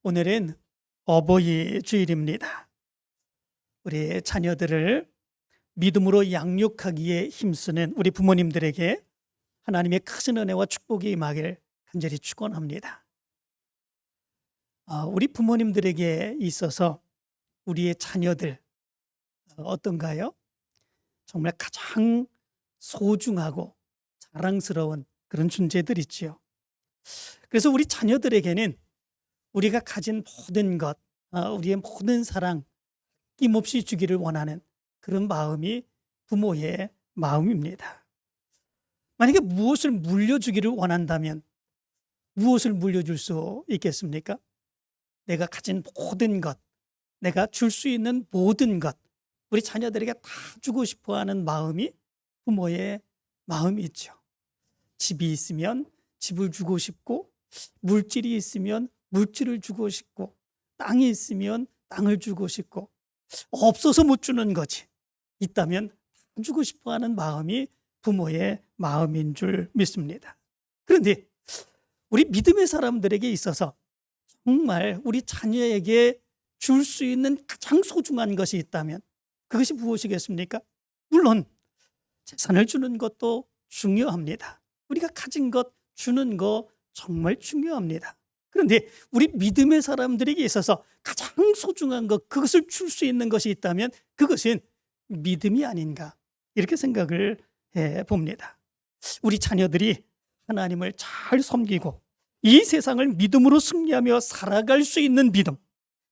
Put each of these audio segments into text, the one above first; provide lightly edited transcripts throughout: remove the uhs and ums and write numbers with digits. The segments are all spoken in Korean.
오늘은 어버이 주일입니다. 우리 자녀들을 믿음으로 양육하기에 힘쓰는 우리 부모님들에게 하나님의 큰 은혜와 축복이 임하길 간절히 축원합니다. 우리 부모님들에게 있어서 우리의 자녀들 어떤가요? 정말 가장 소중하고 자랑스러운 그런 존재들이지요. 그래서 우리 자녀들에게는 우리가 가진 모든 것, 우리의 모든 사랑 아낌없이 주기를 원하는 그런 마음이 부모의 마음입니다. 만약에 무엇을 물려주기를 원한다면 무엇을 물려줄 수 있겠습니까? 내가 가진 모든 것, 내가 줄 수 있는 모든 것, 우리 자녀들에게 다 주고 싶어하는 마음이 부모의 마음이 있죠. 집이 있으면 집을 주고 싶고, 물질이 있으면 물질을 주고 싶고, 땅이 있으면 땅을 주고 싶고, 없어서 못 주는 거지. 있다면 주고 싶어하는 마음이 부모의 마음인 줄 믿습니다. 그런데 우리 믿음의 사람들에게 있어서 정말 우리 자녀에게 줄 수 있는 가장 소중한 것이 있다면 그것이 무엇이겠습니까? 물론 재산을 주는 것도 중요합니다. 우리가 가진 것 주는 거 정말 중요합니다. 그런데 우리 믿음의 사람들에게 있어서 가장 소중한 것, 그것을 줄 수 있는 것이 있다면 그것은 믿음이 아닌가, 이렇게 생각을 해봅니다. 우리 자녀들이 하나님을 잘 섬기고 이 세상을 믿음으로 승리하며 살아갈 수 있는 믿음,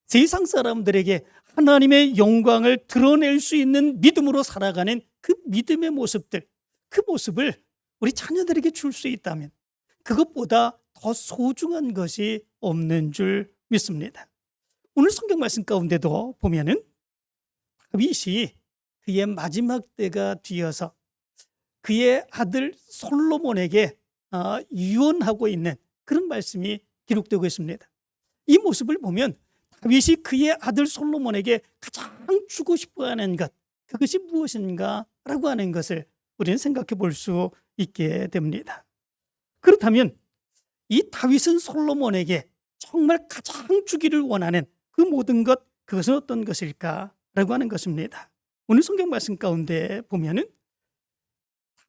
세상 사람들에게 하나님의 영광을 드러낼 수 있는 믿음으로 살아가는 그 믿음의 모습들, 그 모습을 우리 자녀들에게 줄 수 있다면 그것보다 더 소중한 것이 없는 줄 믿습니다. 오늘 성경 말씀 가운데도 보면은 다윗이 그의 마지막 때가 뒤어서 그의 아들 솔로몬에게 유언하고 있는 그런 말씀이 기록되고 있습니다. 이 모습을 보면 다윗이 그의 아들 솔로몬에게 가장 주고 싶어하는 것, 그것이 무엇인가라고 하는 것을 우리는 생각해 볼 수 있게 됩니다. 그렇다면 이 다윗은 솔로몬에게 정말 가장 주기를 원하는 그 모든 것, 그것은 어떤 것일까라고 하는 것입니다. 오늘 성경 말씀 가운데 보면은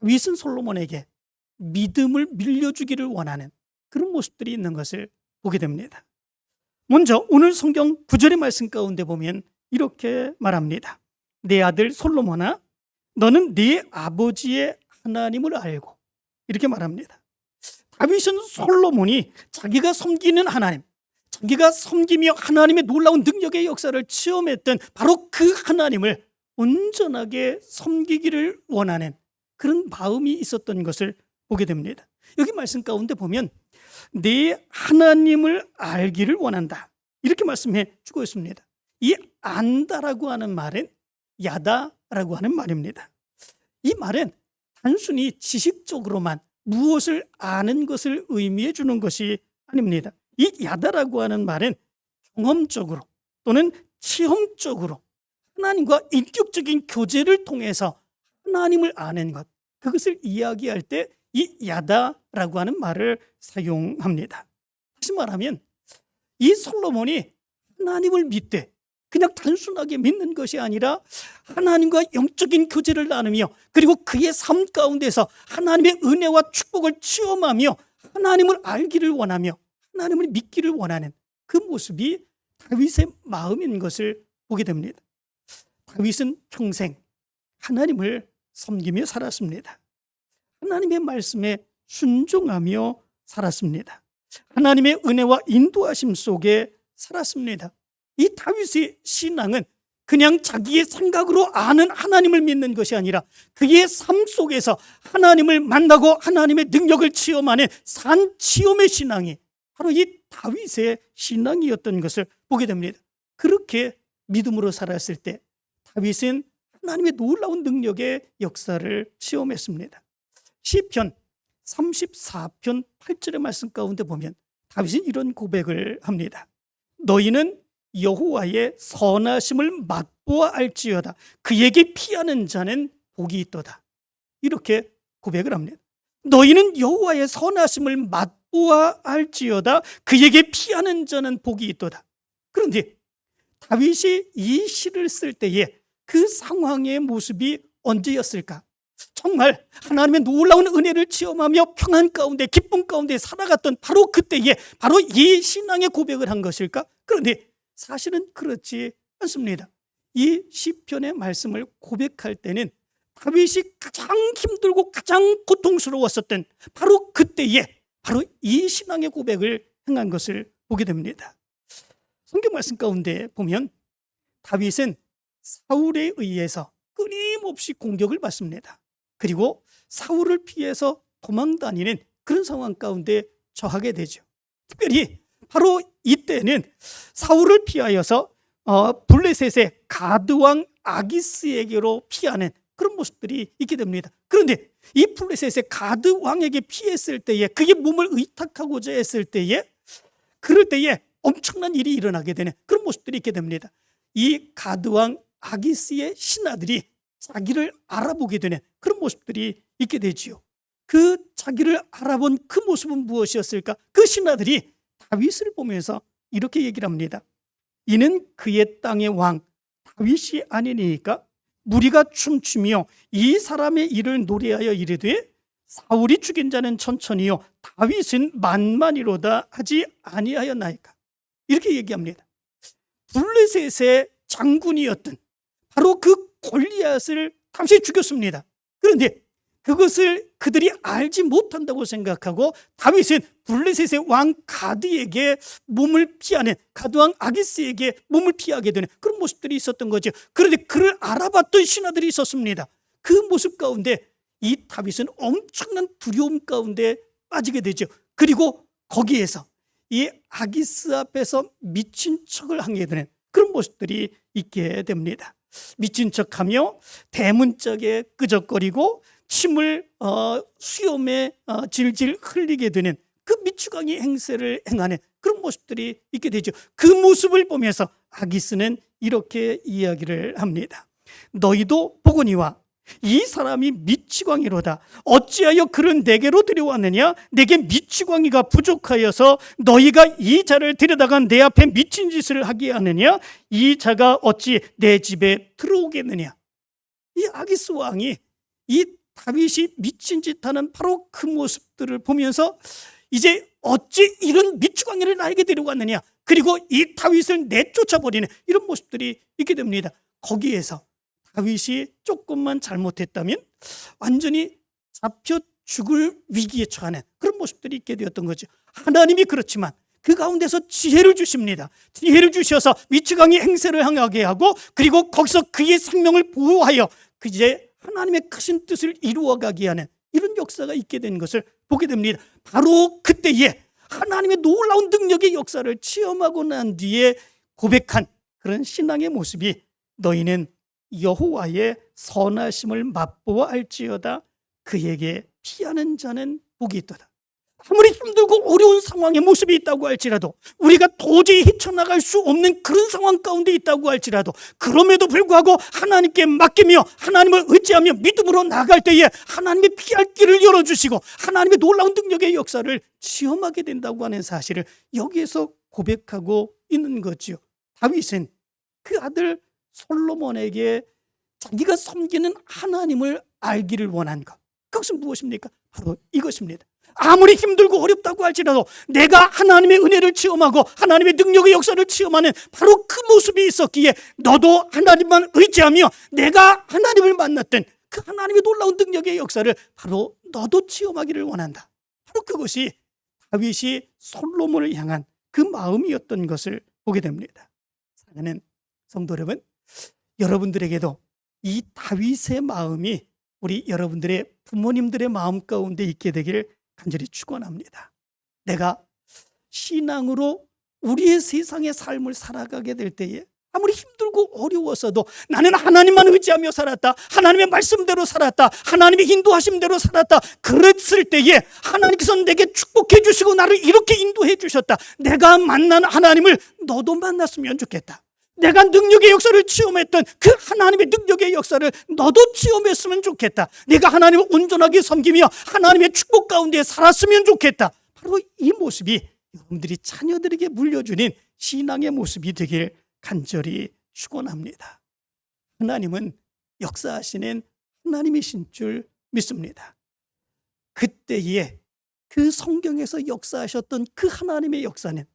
다윗은 솔로몬에게 믿음을 밀려주기를 원하는 그런 모습들이 있는 것을 보게 됩니다. 먼저 오늘 성경 9절의 말씀 가운데 보면 이렇게 말합니다. 내 아들 솔로몬아, 너는 네 아버지의 하나님을 알고, 이렇게 말합니다. 다윗은 솔로몬이 자기가 섬기는 하나님, 자기가 섬기며 하나님의 놀라운 능력의 역사를 체험했던 바로 그 하나님을 온전하게 섬기기를 원하는 그런 마음이 있었던 것을 보게 됩니다. 여기 말씀 가운데 보면 내 하나님을 알기를 원한다, 이렇게 말씀해 주고 있습니다. 이 안다라고 하는 말은 야다라고 하는 말입니다. 이 말은 단순히 지식적으로만 무엇을 아는 것을 의미해 주는 것이 아닙니다. 이 야다라고 하는 말은 경험적으로 또는 체험적으로 하나님과 인격적인 교제를 통해서 하나님을 아는 것, 그것을 이야기할 때 이 야다라고 하는 말을 사용합니다. 다시 말하면 이 솔로몬이 하나님을 믿되 그냥 단순하게 믿는 것이 아니라 하나님과 영적인 교제를 나누며 그리고 그의 삶 가운데서 하나님의 은혜와 축복을 체험하며 하나님을 알기를 원하며 하나님을 믿기를 원하는 그 모습이 다윗의 마음인 것을 보게 됩니다. 다윗은 평생 하나님을 섬기며 살았습니다. 하나님의 말씀에 순종하며 살았습니다. 하나님의 은혜와 인도하심 속에 살았습니다. 이 다윗의 신앙은 그냥 자기의 생각으로 아는 하나님을 믿는 것이 아니라 그의 삶 속에서 하나님을 만나고 하나님의 능력을 체험하는 산 체험의 신앙이 바로 이 다윗의 신앙이었던 것을 보게 됩니다. 그렇게 믿음으로 살았을 때 다윗은 하나님의 놀라운 능력의 역사를 체험했습니다. 시편 34편 8절의 말씀 가운데 보면 다윗은 이런 고백을 합니다. 너희는 여호와의 선하심을 맛보아 알지어다. 그에게 피하는 자는 복이 있도다. 이렇게 고백을 합니다. 너희는 여호와의 선하심을 맛보아할지어다 그에게 피하는 자는 복이 있도다. 그런데 다윗이 이 시를 쓸 때에 그 상황의 모습이 언제였을까? 정말 하나님의 놀라운 은혜를 체험하며 평안 가운데 기쁨 가운데 살아갔던 바로 그때에 바로 이 신앙의 고백을 한 것일까? 그런데 사실은 그렇지 않습니다. 이 시편의 말씀을 고백할 때는 다윗이 가장 힘들고 가장 고통스러웠었던 바로 그때에 바로 이 신앙의 고백을 행한 것을 보게 됩니다. 성경 말씀 가운데 보면 다윗은 사울에 의해서 끊임없이 공격을 받습니다. 그리고 사울을 피해서 도망다니는 그런 상황 가운데 처하게 되죠. 특별히 바로 이때는 사울을 피하여서 블레셋의 가드왕 아기스에게로 피하는 그런 모습들이 있게 됩니다. 그런데 이 블레셋의 가드왕에게 피했을 때에 그게 몸을 의탁하고자 했을 때에 그럴 때에 엄청난 일이 일어나게 되는 그런 모습들이 있게 됩니다. 이 가드왕 아기스의 신하들이 자기를 알아보게 되는 그런 모습들이 있게 되지요. 그 자기를 알아본 그 모습은 무엇이었을까? 그 신하들이 다윗을 보면서 이렇게 얘기를 합니다. 이는 그의 땅의 왕 다윗이 아니니까 무리가 춤추며 이 사람의 일을 노래하여 이르되 사울이 죽인 자는 천천히요 다윗은 만만이로다 하지 아니하였나이까. 이렇게 얘기합니다. 블레셋의 장군이었던 바로 그 골리앗을 다윗이 죽였습니다. 그런데 그것을 그들이 알지 못한다고 생각하고 다윗은 블레셋의 왕 가드에게 몸을 피하는 가드왕 아기스에게 몸을 피하게 되는 그런 모습들이 있었던 거죠. 그런데 그를 알아봤던 신하들이 있었습니다. 그 모습 가운데 이 다윗은 엄청난 두려움 가운데 빠지게 되죠. 그리고 거기에서 이 아기스 앞에서 미친 척을 하게 되는 그런 모습들이 있게 됩니다. 미친 척하며 대문짝에 끄적거리고 침을 수염에 질질 흘리게 되는 그 미추광이 행세를 행하는 그런 모습들이 있게 되죠. 그 모습을 보면서 아기스는 이렇게 이야기를 합니다. 너희도 보거니와 이 사람이 미치광이로다. 어찌하여 그를 내게로 들여왔느냐? 내게 미치광이가 부족하여서 너희가 이 자를 데려다가 내 앞에 미친 짓을 하게 하느냐? 이 자가 어찌 내 집에 들어오겠느냐? 이 아기스 왕이 이 다윗이 미친 짓 하는 바로 그 모습들을 보면서 이제 어찌 이런 미추광이를 나에게 데려왔느냐? 그리고 이 다윗을 내쫓아버리는 이런 모습들이 있게 됩니다. 거기에서 다윗이 조금만 잘못했다면 완전히 잡혀 죽을 위기에 처하는 그런 모습들이 있게 되었던 거죠. 하나님이 그렇지만 그 가운데서 지혜를 주십니다. 지혜를 주셔서 미추광이 행세를 향하게 하고 그리고 거기서 그의 생명을 보호하여 이제 하나님의 크신 뜻을 이루어가게 하는 이런 역사가 있게 된 것을 보게 됩니다. 바로 그때에 하나님의 놀라운 능력의 역사를 체험하고 난 뒤에 고백한 그런 신앙의 모습이 너희는 여호와의 선하심을 맛보아 알지어다 그에게 피하는 자는 복이 있도다. 아무리 힘들고 어려운 상황의 모습이 있다고 할지라도 우리가 도저히 헤쳐나갈 수 없는 그런 상황 가운데 있다고 할지라도 그럼에도 불구하고 하나님께 맡기며 하나님을 의지하며 믿음으로 나갈 때에 하나님의 피할 길을 열어주시고 하나님의 놀라운 능력의 역사를 체험하게 된다고 하는 사실을 여기에서 고백하고 있는 거지요. 다윗은 그 아들 솔로몬에게 자기가 섬기는 하나님을 알기를 원한 것, 그것은 무엇입니까? 바로 이것입니다. 아무리 힘들고 어렵다고 할지라도 내가 하나님의 은혜를 체험하고 하나님의 능력의 역사를 체험하는 바로 그 모습이 있었기에 너도 하나님만 의지하며 내가 하나님을 만났던 그 하나님의 놀라운 능력의 역사를 바로 너도 체험하기를 원한다. 바로 그것이 다윗이 솔로몬을 향한 그 마음이었던 것을 보게 됩니다. 사랑하는 성도 여러분, 여러분들에게도 이 다윗의 마음이 우리 여러분들의 부모님들의 마음 가운데 있게 되기를 간절히 축원합니다. 내가 신앙으로 우리의 세상의 삶을 살아가게 될 때에 아무리 힘들고 어려웠어도 나는 하나님만 의지하며 살았다, 하나님의 말씀대로 살았다, 하나님의 인도하심대로 살았다, 그랬을 때에 하나님께서 내게 축복해 주시고 나를 이렇게 인도해 주셨다. 내가 만난 하나님을 너도 만났으면 좋겠다. 내가 능력의 역사를 체험했던 그 하나님의 능력의 역사를 너도 체험했으면 좋겠다. 내가 하나님을 온전하게 섬기며 하나님의 축복 가운데 살았으면 좋겠다. 바로 이 모습이 여러분들이 자녀들에게 물려주는 신앙의 모습이 되길 간절히 축원합니다. 하나님은 역사하시는 하나님이신 줄 믿습니다. 그때에 그 성경에서 역사하셨던 그 하나님의 역사는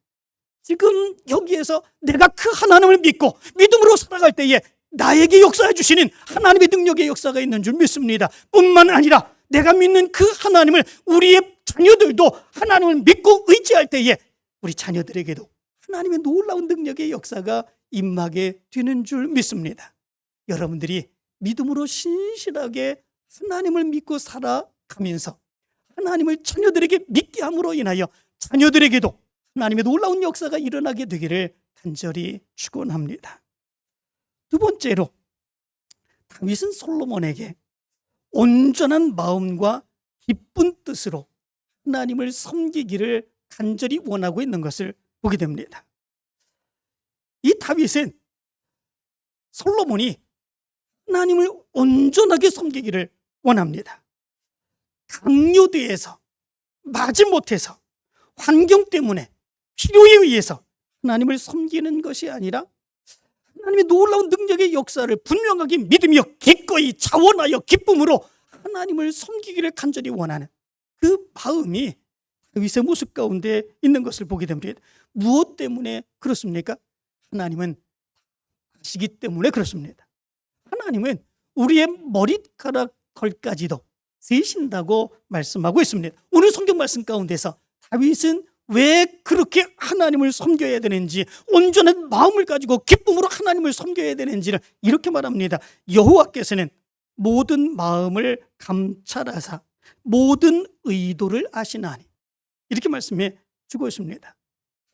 지금 여기에서 내가 그 하나님을 믿고 믿음으로 살아갈 때에 나에게 역사해 주시는 하나님의 능력의 역사가 있는 줄 믿습니다. 뿐만 아니라 내가 믿는 그 하나님을 우리의 자녀들도 하나님을 믿고 의지할 때에 우리 자녀들에게도 하나님의 놀라운 능력의 역사가 임하게 되는 줄 믿습니다. 여러분들이 믿음으로 신실하게 하나님을 믿고 살아가면서 하나님을 자녀들에게 믿게 함으로 인하여 자녀들에게도 하나님의 놀라운 역사가 일어나게 되기를 간절히 축원합니다. 두 번째로, 다윗은 솔로몬에게 온전한 마음과 기쁜 뜻으로 하나님을 섬기기를 간절히 원하고 있는 것을 보게 됩니다. 이 다윗은 솔로몬이 하나님을 온전하게 섬기기를 원합니다. 강요되어서, 마지못해서, 환경 때문에, 필요에 의해서 하나님을 섬기는 것이 아니라 하나님의 놀라운 능력의 역사를 분명하게 믿으며 기꺼이 자원하여 기쁨으로 하나님을 섬기기를 간절히 원하는 그 마음이 다윗의 모습 가운데 있는 것을 보게 됩니다. 무엇 때문에 그렇습니까? 하나님은 아시기 때문에 그렇습니다. 하나님은 우리의 머리카락 털까지도 세신다고 말씀하고 있습니다. 오늘 성경 말씀 가운데서 다윗은 왜 그렇게 하나님을 섬겨야 되는지, 온전한 마음을 가지고 기쁨으로 하나님을 섬겨야 되는지를 이렇게 말합니다. 여호와께서는 모든 마음을 감찰하사 모든 의도를 아시나니, 이렇게 말씀해 주고 있습니다.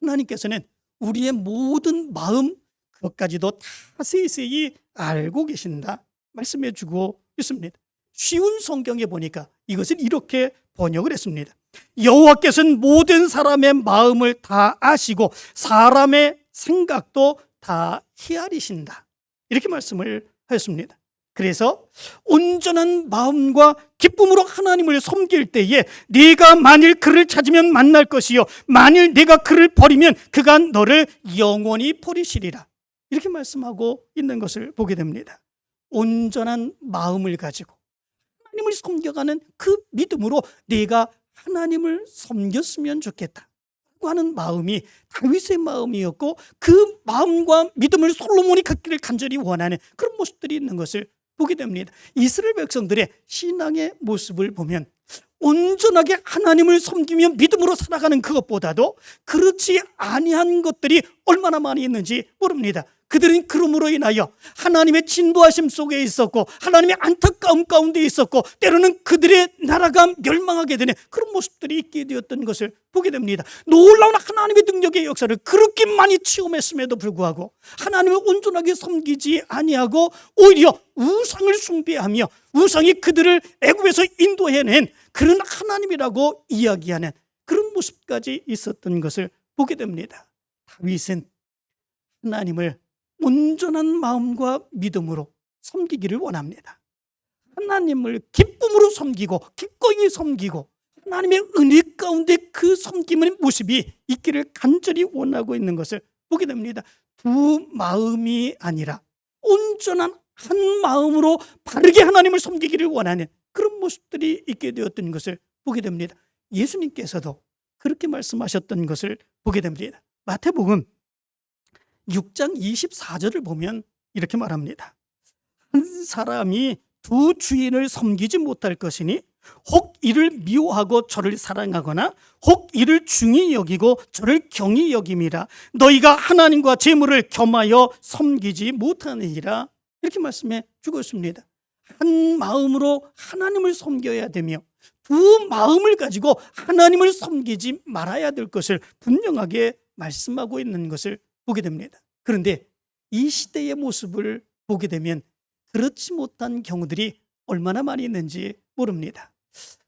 하나님께서는 우리의 모든 마음 그것까지도 다 세세히 알고 계신다 말씀해 주고 있습니다. 쉬운 성경에 보니까 이것을 이렇게 번역을 했습니다. 여호와께서는 모든 사람의 마음을 다 아시고 사람의 생각도 다 헤아리신다, 이렇게 말씀을 하였습니다. 그래서 온전한 마음과 기쁨으로 하나님을 섬길 때에 네가 만일 그를 찾으면 만날 것이요 만일 네가 그를 버리면 그가 너를 영원히 버리시리라, 이렇게 말씀하고 있는 것을 보게 됩니다. 온전한 마음을 가지고 하나님을 섬겨가는 그 믿음으로 내가 하나님을 섬겼으면 좋겠다 하는 마음이 다윗의 마음이었고, 그 마음과 믿음을 솔로몬이 갖기를 간절히 원하는 그런 모습들이 있는 것을 보게 됩니다. 이스라엘 백성들의 신앙의 모습을 보면 온전하게 하나님을 섬기며 믿음으로 살아가는 그것보다도 그렇지 아니한 것들이 얼마나 많이 있는지 모릅니다. 그들은 그러므로 인하여 하나님의 진도하심 속에 있었고 하나님의 안타까움 가운데 있었고 때로는 그들의 나라가 멸망하게 되는 그런 모습들이 있게 되었던 것을 보게 됩니다. 놀라운 하나님의 능력의 역사를 그렇게 많이 체험했음에도 불구하고 하나님을 온전하게 섬기지 아니하고 오히려 우상을 숭배하며 우상이 그들을 애굽에서 인도해낸 그런 하나님이라고 이야기하는 그런 모습까지 있었던 것을 보게 됩니다. 다윗은 하나님을 온전한 마음과 믿음으로 섬기기를 원합니다. 하나님을 기쁨으로 섬기고 기꺼이 섬기고 하나님의 은혜 가운데 그 섬김의 모습이 있기를 간절히 원하고 있는 것을 보게 됩니다. 두 마음이 아니라 온전한 한 마음으로 바르게 하나님을 섬기기를 원하는 그런 모습들이 있게 되었던 것을 보게 됩니다. 예수님께서도 그렇게 말씀하셨던 것을 보게 됩니다. 마태복음 6장 24절을 보면 이렇게 말합니다. 한 사람이 두 주인을 섬기지 못할 것이니 혹 이를 미워하고 저를 사랑하거나 혹 이를 중히 여기고 저를 경히 여김이라. 너희가 하나님과 재물을 겸하여 섬기지 못하느니라, 이렇게 말씀해 주고 있습니다. 한 마음으로 하나님을 섬겨야 되며 두 마음을 가지고 하나님을 섬기지 말아야 될 것을 분명하게 말씀하고 있는 것을 보게 됩니다. 그런데 이 시대의 모습을 보게 되면 그렇지 못한 경우들이 얼마나 많이 있는지 모릅니다.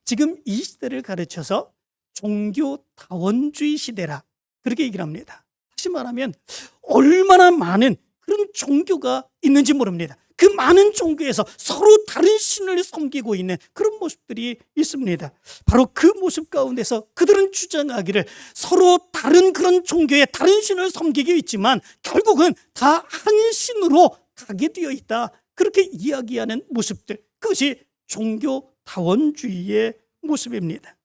지금 이 시대를 가르쳐서 종교다원주의 시대라 그렇게 얘기를 합니다. 다시 말하면 얼마나 많은 그런 종교가 있는지 모릅니다. 그 많은 종교에서 서로 다른 신을 섬기고 있는 그런 모습들이 있습니다. 바로 그 모습 가운데서 그들은 주장하기를 서로 다른 그런 종교의 다른 신을 섬기고 있지만 결국은 다 한 신으로 가게 되어 있다, 그렇게 이야기하는 모습들, 그것이 종교다원주의의 모습입니다.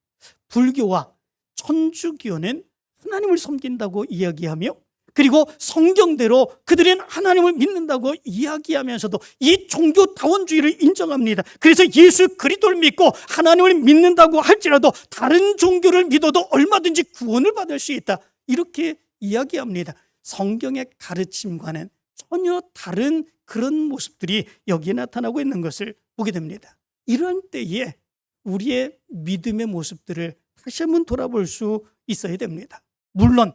불교와 천주교는 하나님을 섬긴다고 이야기하며, 그리고 성경대로 그들은 하나님을 믿는다고 이야기하면서도 이 종교다원주의를 인정합니다. 그래서 예수 그리스도를 믿고 하나님을 믿는다고 할지라도 다른 종교를 믿어도 얼마든지 구원을 받을 수 있다, 이렇게 이야기합니다. 성경의 가르침과는 전혀 다른 그런 모습들이 여기에 나타나고 있는 것을 보게 됩니다. 이런 때에 우리의 믿음의 모습들을 다시 한번 돌아볼 수 있어야 됩니다. 물론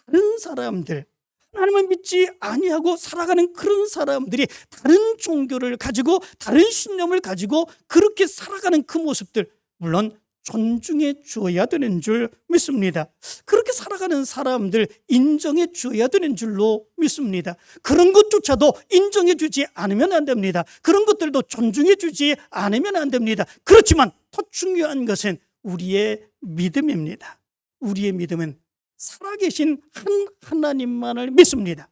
다른 사람들, 하나님을 믿지 아니하고 살아가는 그런 사람들이 다른 종교를 가지고 다른 신념을 가지고 그렇게 살아가는 그 모습들, 물론 존중해 주어야 되는 줄 믿습니다. 그렇게 살아가는 사람들 인정해 주어야 되는 줄로 믿습니다. 그런 것조차도 인정해 주지 않으면 안 됩니다. 그런 것들도 존중해 주지 않으면 안 됩니다. 그렇지만 더 중요한 것은 우리의 믿음입니다. 우리의 믿음은 살아계신 한 하나님만을 믿습니다.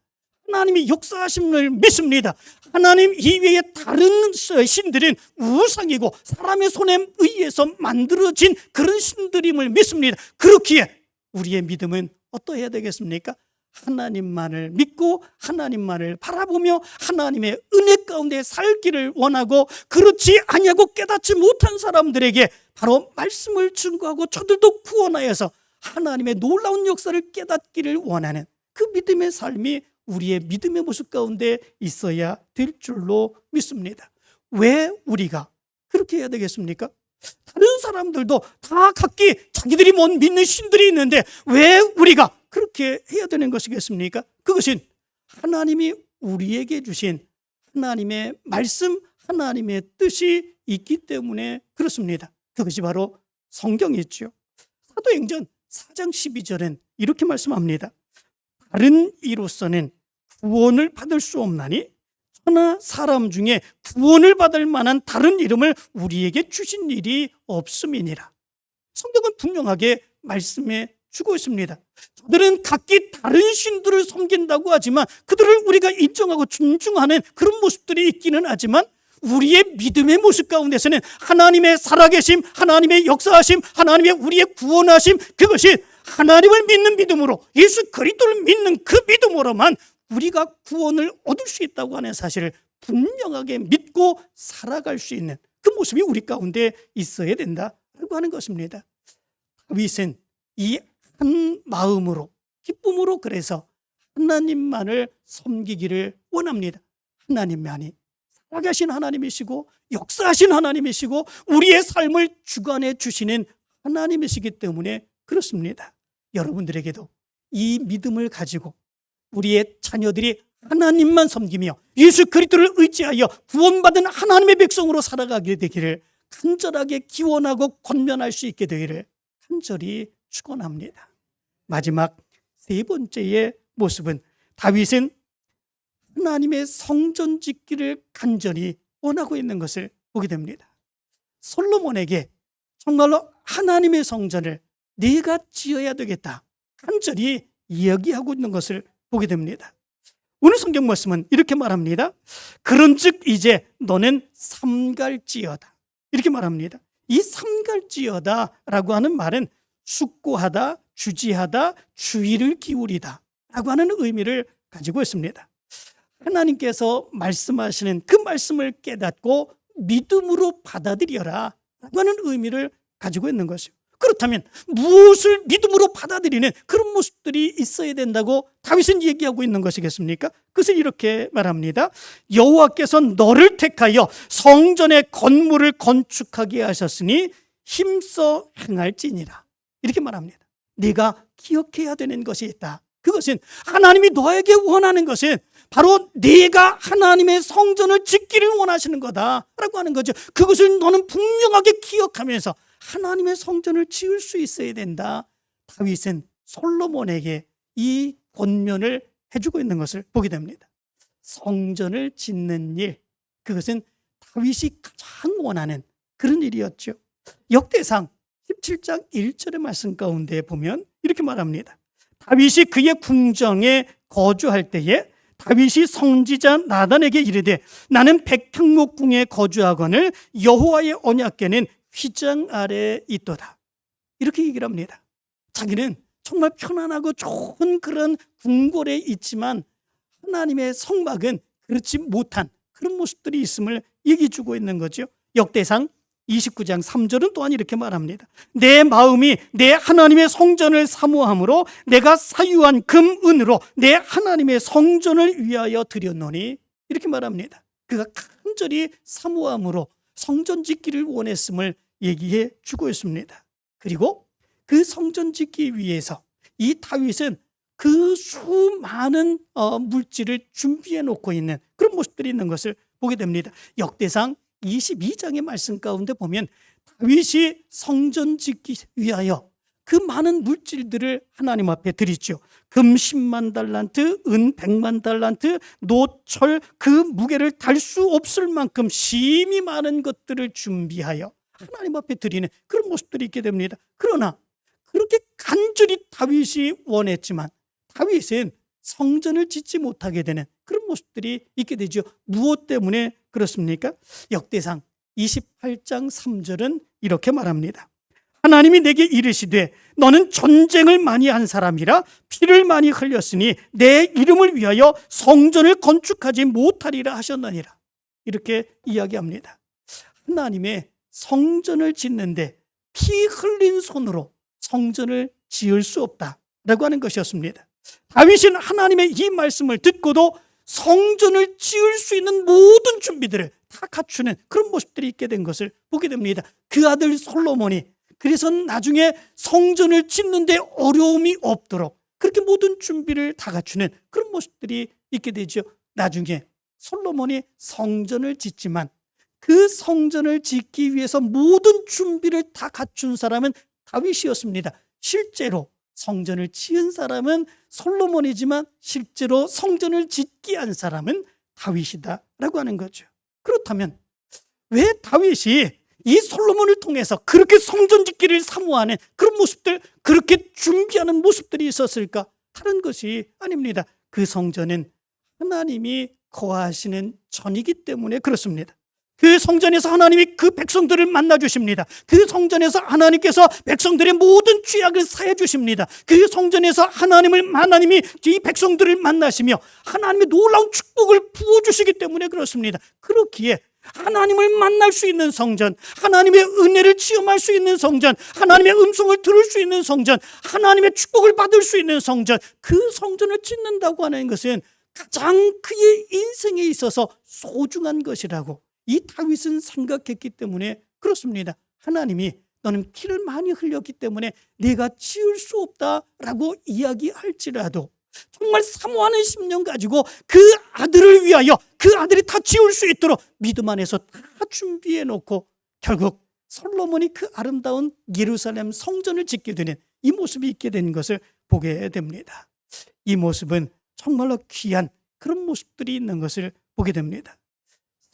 하나님이 역사하심을 믿습니다. 하나님 이외의 다른 신들은 우상이고 사람의 손에 의해서 만들어진 그런 신들임을 믿습니다. 그렇기에 우리의 믿음은 어떠해야 되겠습니까? 하나님만을 믿고 하나님만을 바라보며 하나님의 은혜 가운데 살기를 원하고, 그렇지 아니하고 깨닫지 못한 사람들에게 바로 말씀을 증거하고 저들도 구원하여서 하나님의 놀라운 역사를 깨닫기를 원하는 그 믿음의 삶이 우리의 믿음의 모습 가운데 있어야 될 줄로 믿습니다. 왜 우리가 그렇게 해야 되겠습니까? 다른 사람들도 다 각기 자기들이 뭔 믿는 신들이 있는데 왜 우리가 그렇게 해야 되는 것이겠습니까? 그것은 하나님이 우리에게 주신 하나님의 말씀, 하나님의 뜻이 있기 때문에 그렇습니다. 그것이 바로 성경이죠. 사도행전 4장 12절엔 이렇게 말씀합니다. 다른 이로서는 구원을 받을 수 없나니 천하 사람 중에 구원을 받을 만한 다른 이름을 우리에게 주신 일이 없음이니라. 성경은 분명하게 말씀해 주고 있습니다. 저들은 각기 다른 신들을 섬긴다고 하지만 그들을 우리가 인정하고 존중하는 그런 모습들이 있기는 하지만 우리의 믿음의 모습 가운데서는 하나님의 살아계심, 하나님의 역사하심, 하나님의 우리의 구원하심, 그것이 하나님을 믿는 믿음으로, 예수 그리스도를 믿는 그 믿음으로만 우리가 구원을 얻을 수 있다고 하는 사실을 분명하게 믿고 살아갈 수 있는 그 모습이 우리 가운데 있어야 된다고 하는 것입니다. 다윗은 이 한 마음으로, 기쁨으로 그래서 하나님만을 섬기기를 원합니다. 하나님만이 살아계신 하나님이시고 역사하신 하나님이시고 우리의 삶을 주관해 주시는 하나님이시기 때문에 그렇습니다. 여러분들에게도 이 믿음을 가지고 우리의 자녀들이 하나님만 섬기며 예수 그리스도를 의지하여 구원받은 하나님의 백성으로 살아가게 되기를 간절하게 기원하고 권면할 수 있게 되기를 간절히 축원합니다. 마지막 세 번째의 모습은 다윗은 하나님의 성전 짓기를 간절히 원하고 있는 것을 보게 됩니다. 솔로몬에게 정말로 하나님의 성전을 네가 지어야 되겠다 간절히 이야기하고 있는 것을 보게 됩니다. 오늘 성경 말씀은 이렇게 말합니다. 그런즉 이제 너는 삼갈지어다, 이렇게 말합니다. 이 삼갈지어다라고 하는 말은 숙고하다, 주지하다, 주의를 기울이다 라고 하는 의미를 가지고 있습니다. 하나님께서 말씀하시는 그 말씀을 깨닫고 믿음으로 받아들여라 라고 하는 의미를 가지고 있는 것이요. 그렇다면 무엇을 믿음으로 받아들이는 그런 모습들이 있어야 된다고 다윗은 얘기하고 있는 것이겠습니까? 그것을 이렇게 말합니다. 여호와께서 너를 택하여 성전의 건물을 건축하게 하셨으니 힘써 행할지니라, 이렇게 말합니다. 네가 기억해야 되는 것이 있다. 그것은 하나님이 너에게 원하는 것은 바로 네가 하나님의 성전을 짓기를 원하시는 거다라고 하는 거죠. 그것을 너는 분명하게 기억하면서 하나님의 성전을 지을 수 있어야 된다. 다윗은 솔로몬에게 이 권면을 해주고 있는 것을 보게 됩니다. 성전을 짓는 일, 그것은 다윗이 가장 원하는 그런 일이었죠. 역대상 17장 1절의 말씀 가운데 보면 이렇게 말합니다. 다윗이 그의 궁정에 거주할 때에 다윗이 선지자 나단에게 이르되 나는 백향목궁에 거주하거늘 여호와의 언약궤는 휘장 아래에 있도다. 이렇게 얘기를 합니다. 자기는 정말 편안하고 좋은 그런 궁궐에 있지만 하나님의 성막은 그렇지 못한 그런 모습들이 있음을 얘기해 주고 있는 거죠. 역대상 29장 3절은 또한 이렇게 말합니다. 내 마음이 내 하나님의 성전을 사모함으로 내가 사유한 금, 은으로 내 하나님의 성전을 위하여 드렸노니 이렇게 말합니다. 그가 간절히 사모함으로 성전 짓기를 원했음을 얘기해 주고 있습니다. 그리고 그 성전 짓기 위해서 이 다윗은 그 수많은 물질을 준비해 놓고 있는 그런 모습들이 있는 것을 보게 됩니다. 역대상 22장의 말씀 가운데 보면 다윗이 성전 짓기 위하여 그 많은 물질들을 하나님 앞에 드리죠. 금 10만 달란트, 은 100만 달란트, 노철 그 무게를 달 수 없을 만큼 심히 많은 것들을 준비하여 하나님 앞에 드리는 그런 모습들이 있게 됩니다. 그러나 그렇게 간절히 다윗이 원했지만 다윗은 성전을 짓지 못하게 되는 그런 모습들이 있게 되죠. 무엇 때문에 그렇습니까? 역대상 28장 3절은 이렇게 말합니다. 하나님이 내게 이르시되 너는 전쟁을 많이 한 사람이라 피를 많이 흘렸으니 내 이름을 위하여 성전을 건축하지 못하리라 하셨느니라. 이렇게 이야기합니다. 하나님의 성전을 짓는데 피 흘린 손으로 성전을 지을 수 없다라고 하는 것이었습니다. 다윗은 하나님의 이 말씀을 듣고도 성전을 지을 수 있는 모든 준비들을 다 갖추는 그런 모습들이 있게 된 것을 보게 됩니다. 그 아들 솔로몬이 그래서 나중에 성전을 짓는데 어려움이 없도록 그렇게 모든 준비를 다 갖추는 그런 모습들이 있게 되죠. 나중에 솔로몬이 성전을 짓지만 그 성전을 짓기 위해서 모든 준비를 다 갖춘 사람은 다윗이었습니다. 실제로 성전을 지은 사람은 솔로몬이지만 실제로 성전을 짓게 한 사람은 다윗이다라고 하는 거죠. 그렇다면 왜 다윗이 이 솔로몬을 통해서 그렇게 성전 짓기를 사모하는 그런 모습들, 그렇게 준비하는 모습들이 있었을까? 다른 것이 아닙니다. 그 성전은 하나님이 거하시는 전이기 때문에 그렇습니다. 그 성전에서 하나님이 그 백성들을 만나 주십니다. 그 성전에서 하나님께서 백성들의 모든 죄악을 사해 주십니다. 그 성전에서 하나님이 이 백성들을 만나시며 하나님의 놀라운 축복을 부어 주시기 때문에 그렇습니다. 그렇기에 하나님을 만날 수 있는 성전, 하나님의 은혜를 체험할 수 있는 성전, 하나님의 음성을 들을 수 있는 성전, 하나님의 축복을 받을 수 있는 성전, 그 성전을 짓는다고 하는 것은 가장 그의 인생에 있어서 소중한 것이라고 이 다윗은 생각했기 때문에 그렇습니다. 하나님이 너는 피를 많이 흘렸기 때문에 내가 지을 수 없다라고 이야기할지라도 정말 사모하는 심령 가지고 그 아들을 위하여 그 아들이 다 지을 수 있도록 믿음 안에서 다 준비해 놓고 결국 솔로몬이 그 아름다운 예루살렘 성전을 짓게 되는 이 모습이 있게 된 것을 보게 됩니다. 이 모습은 정말로 귀한 그런 모습들이 있는 것을 보게 됩니다.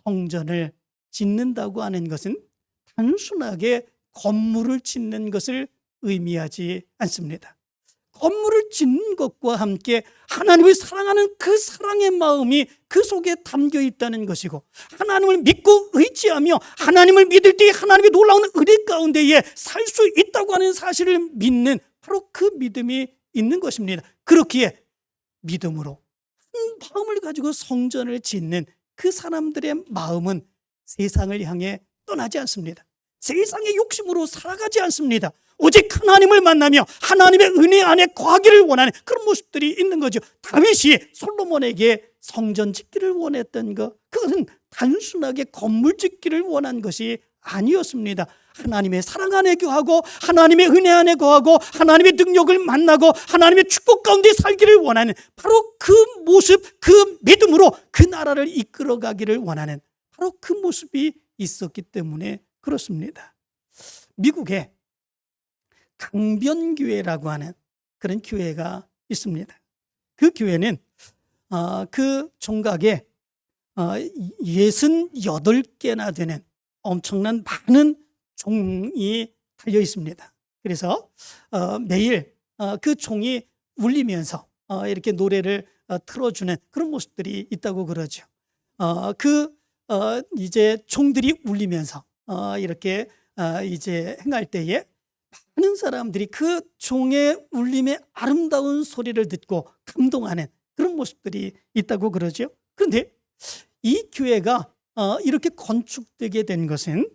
성전을 짓는다고 하는 것은 단순하게 건물을 짓는 것을 의미하지 않습니다. 건물을 짓는 것과 함께 하나님을 사랑하는 그 사랑의 마음이 그 속에 담겨 있다는 것이고 하나님을 믿고 의지하며 하나님을 믿을 때 하나님의 놀라운 은혜 가운데에 살 수 있다고 하는 사실을 믿는 바로 그 믿음이 있는 것입니다. 그렇기에 믿음으로 한 마음을 가지고 성전을 짓는 그 사람들의 마음은 세상을 향해 떠나지 않습니다. 세상의 욕심으로 살아가지 않습니다. 오직 하나님을 만나며 하나님의 은혜 안에 거하기를 원하는 그런 모습들이 있는 거죠. 다윗이 솔로몬에게 성전 짓기를 원했던 것, 그것은 단순하게 건물 짓기를 원한 것이 아니었습니다. 하나님의 사랑 안에 거하고 하나님의 은혜 안에 거하고 하나님의 능력을 만나고 하나님의 축복 가운데 살기를 원하는 바로 그 모습, 그 믿음으로 그 나라를 이끌어가기를 원하는 바로 그 모습이 있었기 때문에 그렇습니다. 미국에 강변교회라고 하는 그런 교회가 있습니다. 그 교회는 그 종각에 68개나 되는 엄청난 많은 종이 달려 있습니다. 그래서 매일 그 종이 울리면서 이렇게 노래를 틀어주는 그런 모습들이 있다고 그러죠. 이제 종들이 울리면서 이렇게 이제 행할 때에 많은 사람들이 그 종의 울림의 아름다운 소리를 듣고 감동하는 그런 모습들이 있다고 그러죠. 그런데 이 교회가 이렇게 건축되게 된 것은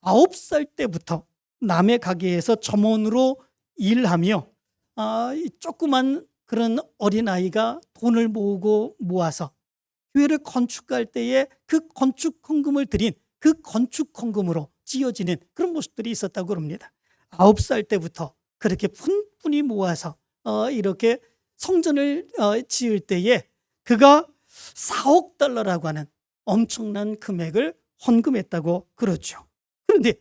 9살 때부터 남의 가게에서 점원으로 일하며 이 조그만 그런 어린아이가 돈을 모아서 교회를 건축할 때에 그 건축 헌금을 드린 그 건축 헌금으로 지어지는 그런 모습들이 있었다고 합니다. 9살 때부터 그렇게 푼푼히 모아서 이렇게 성전을 지을 때에 그가 4억 달러라고 하는 엄청난 금액을 헌금했다고 그러죠. 그런데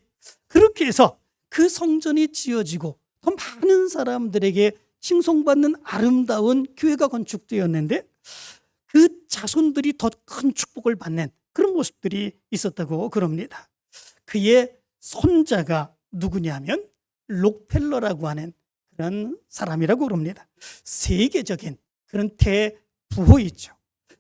그렇게 해서 그 성전이 지어지고 더 많은 사람들에게 칭송받는 아름다운 교회가 건축되었는데 그 자손들이 더 큰 축복을 받는 그런 모습들이 있었다고 그럽니다. 그의 손자가 누구냐면 록펠러라고 하는 그런 사람이라고 그럽니다. 세계적인 그런 대부호이죠.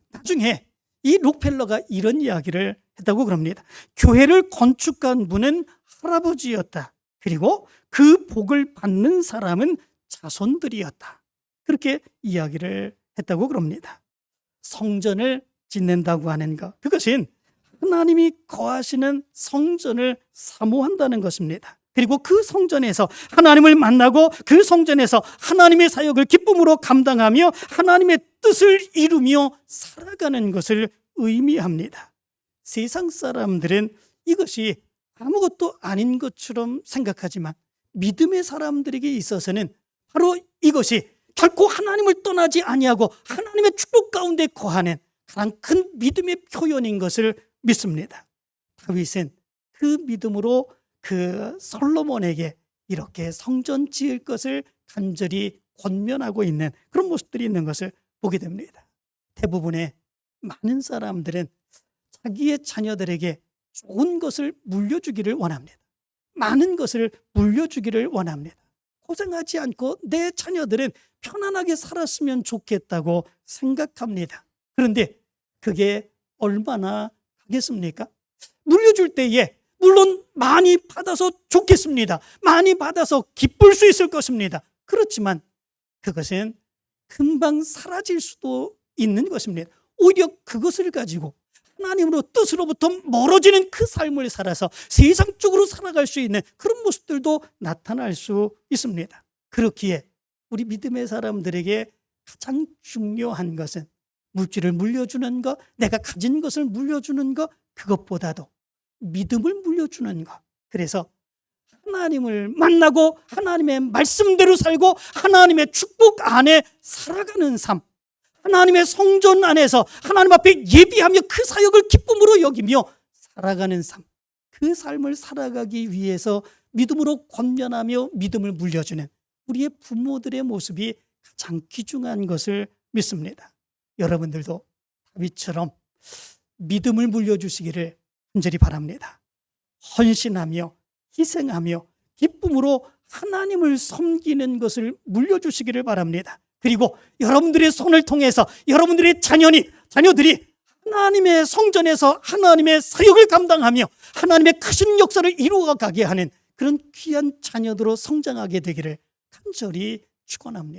나중에 이 록펠러가 이런 이야기를 했다고 그럽니다. 교회를 건축한 분은 할아버지였다. 그리고 그 복을 받는 사람은 자손들이었다. 그렇게 이야기를 했다고 그럽니다. 성전을 짓는다고 하는 것, 그것은 하나님이 거하시는 성전을 사모한다는 것입니다. 그리고 그 성전에서 하나님을 만나고 그 성전에서 하나님의 사역을 기쁨으로 감당하며 하나님의 뜻을 이루며 살아가는 것을 의미합니다. 세상 사람들은 이것이 아무것도 아닌 것처럼 생각하지만 믿음의 사람들에게 있어서는 바로 이것이 결코 하나님을 떠나지 아니하고 하나님의 축복 가운데 거하는 가장 큰 믿음의 표현인 것을 믿습니다. 다윗은 그 믿음으로 그 솔로몬에게 이렇게 성전 지을 것을 간절히 권면하고 있는 그런 모습들이 있는 것을 보게 됩니다. 대부분의 많은 사람들은 자기의 자녀들에게 좋은 것을 물려주기를 원합니다. 많은 것을 물려주기를 원합니다. 고생하지 않고 내 자녀들은 편안하게 살았으면 좋겠다고 생각합니다. 그런데 그게 얼마나 하겠습니까? 물려줄 때에 물론 많이 받아서 좋겠습니다. 많이 받아서 기쁠 수 있을 것입니다. 그렇지만 그것은 금방 사라질 수도 있는 것입니다. 오히려 그것을 가지고 하나님으로 뜻으로부터 멀어지는 그 삶을 살아서 세상적으로 살아갈 수 있는 그런 모습들도 나타날 수 있습니다. 그렇기에 우리 믿음의 사람들에게 가장 중요한 것은 물질을 물려주는 것, 내가 가진 것을 물려주는 것, 그것보다도 믿음을 물려주는 것. 그래서 하나님을 만나고 하나님의 말씀대로 살고 하나님의 축복 안에 살아가는 삶, 하나님의 성전 안에서 하나님 앞에 예비하며 그 사역을 기쁨으로 여기며 살아가는 삶, 그 삶을 살아가기 위해서 믿음으로 권면하며 믿음을 물려주는 우리의 부모들의 모습이 가장 귀중한 것을 믿습니다. 여러분들도 다윗처럼 믿음을 물려주시기를 간절히 바랍니다. 헌신하며 희생하며 기쁨으로 하나님을 섬기는 것을 물려주시기를 바랍니다. 그리고 여러분들의 손을 통해서 여러분들의 자녀들이 하나님의 성전에서 하나님의 사역을 감당하며 하나님의 크신 역사를 이루어가게 하는 그런 귀한 자녀들로 성장하게 되기를 간절히 축원합니다.